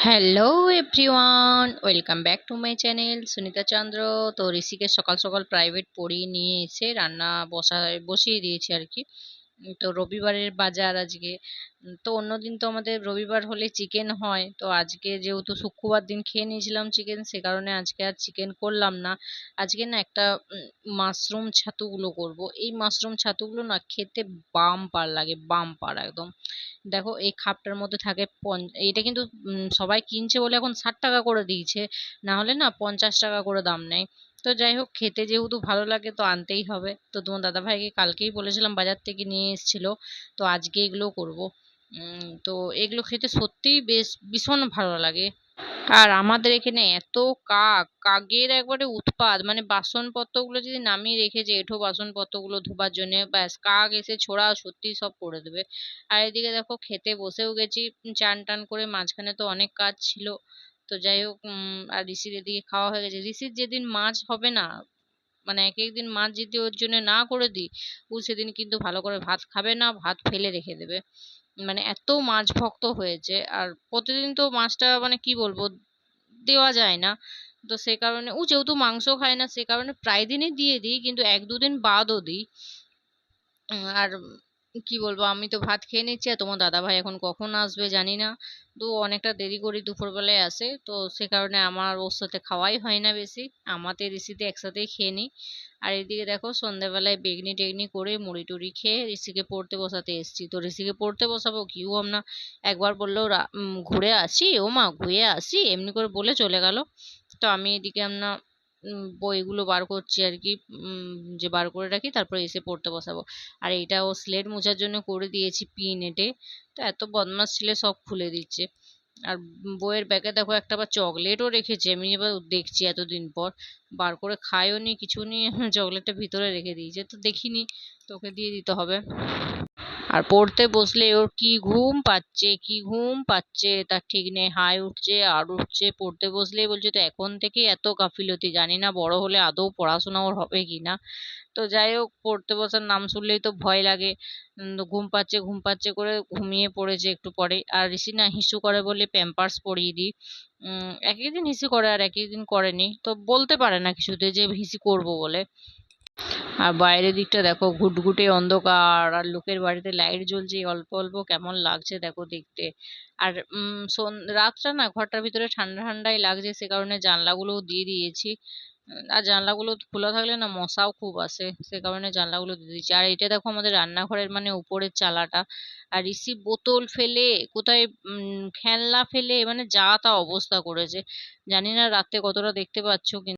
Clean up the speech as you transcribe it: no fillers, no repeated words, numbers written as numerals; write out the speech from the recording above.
Hello everyone, welcome back to my channel Sunita Chandra. তো ঋষিকে সকাল সকাল প্রাইভেট পড়িয়ে নিয়ে এসে রান্না বসিয়ে দিয়েছি আর কি। তো রবিবারের বাজার আজকে। তো অন্যদিন তো আমাদের রবিবার হলে চিকেন হয়, তো আজকে যেহেতু শুক্রবার দিন খেয়ে নিয়েছিলাম চিকেন, সে কারণে আজকে আর চিকেন করলাম না। আজকে না একটা মাশরুম ছাতুগুলো করব। এই মাশরুম ছাতুগুলো না খেতে বাম্পার লাগে, বাম্পার একদম। দেখো এই খাপটার মধ্যে থাকে এইটা কিন্তু সবাই কিনছে বলে এখন 60 টাকা করে দিয়েছে, না হলে না 50 টাকা করে দাম নেয়। তো যাই হোক, খেতে যেহেতু ভালো লাগে তো আনতেই হবে। তো তোমার দাদা ভাইকে কালকেই বলেছিলাম, বাজার থেকে নিয়ে এসেছিল। তো আজকে এগুলো করব। তো এগুলো খেতে সত্যিই বেশ ভীষণ ভালো লাগে। আর আমাদের এখানে এত কাকের একবারে উৎপাত, মানে বাসনপত্রগুলো যদি নামিয়ে রেখেছে এঁঠো বাসনপত্রগুলো ধোবার জন্য, ব্যাস কাক এসে ছোড়া সত্যি সব করে দেবে। আর এদিকে দেখো খেতে বসেও গেছি, চান টান করে। মাঝখানে তো অনেক কাজ ছিল। তো যাই হোক, আর ঋষির এদিকে খাওয়া হয়ে গেছে। ঋষির যেদিন মাছ হবে না, মানে এক একদিন মাছ যদি ওর জন্য না করে দিই, ও সেদিন কিন্তু ভালো করে ভাত খাবে না, ভাত ফেলে রেখে দেবে। মানে এত মাছ ভক্ত হয়েছে। আর প্রতিদিন তো মাছটা মানে কি বলবো, দেওয়া যায় না। তো সে কারণে ও যেহেতু মাংস খায় না, সে কারণে প্রায় দিনই দিয়ে দিই, কিন্তু এক দুদিন বাদও দিই। আর কি বলবো, আমি তো ভাত খেয়ে নিচ্ছি, আর তোমার দাদা ভাই এখন কখন আসবে জানি না। তো অনেকটা দেরি করে দুপুরবেলায় আসে, তো সে কারণে আমার ওর সাথে খাওয়াই হয় না বেশি। আমাদের ঋষিতে একসাথেই খেয়ে নিই। আর এদিকে দেখো সন্ধ্যাবেলায় বেগনি টেগনি করে মুড়ি টুড়ি খেয়ে ঋষিকে পড়তে বসাতে এসেছি। তো ঋষিকে পড়তে বসাবো কি, ও না একবার বললো ঘুরে আসি, ও মা ঘুরে আসি এমনি করে বলে চলে গেল। তো আমি এদিকে আমরা বইগুলো বার করছি আর কি, যে বার করে রাখি তারপরে এসে পড়তে বসাবো। আর এইটা ও স্লেট মোছার জন্য করে দিয়েছি পিন এঁটে। তো এত বদমাস ছেলে, সব খুলে দিচ্ছে। আর বইয়ের ব্যাগে দেখো একটা আবার চকলেটও রেখেছে, আমি এবার দেখছি এতদিন পর বার করে খায়ও নি কিছু নি চকলেটটা ভিতরে রেখে দিয়েছে, তো দেখিনি। তোকে দিয়ে দিতে হবে। আর পড়তে বসলে ওর কি ঘুম পাচ্ছে, কি ঘুম পাচ্ছে তার ঠিক নেই। হাই উঠছে আর উঠছে, পড়তে বসলেই বলছে তো এখন থেকেই এত গাফিলতি, জানি না বড় হলে আদৌ পড়াশোনা ওর হবে কিনা। তো যাই হোক, পড়তে বসার নাম শুনলেই তো ভয় লাগে। তো ঘুম পাচ্ছে ঘুম পাচ্ছে করে ঘুমিয়ে পড়েছে একটু পরে। আর ঋষি না হিসু করে বলে প্যাম্পার্স পরিয়ে দিই। এক একদিন হিসি করে আর এক একদিন করেনি, তো বলতে পারে না কিছুতে যে হিসি করব বলে। আর বাইরের দিকটা দেখো ঘুটঘুটে অন্ধকার, আর লোকের বাড়িতে লাইট জ্বলছে অল্প অল্প, কেমন লাগছে দেখো দেখতে। আর রাতটা না ঘরটার ভিতরে ঠান্ডা ঠান্ডাই লাগছে, সে কারণে জানলাগুলোও দিয়ে দিয়েছি। আর জানলাগুলো খোলা থাকলে না মশাও খুব আসে, সে কারণে জানলাগুলো দিয়ে দিয়েছি। আর এটা দেখো আমাদের রান্নাঘরের মানে উপরের চালাটা। আর ঋষি বোতল ফেলে কোথায় খেলনা ফেলে, মানে যা তা অবস্থা করেছে। জানি না রাতে কতটা দেখতে পাচ্ছ।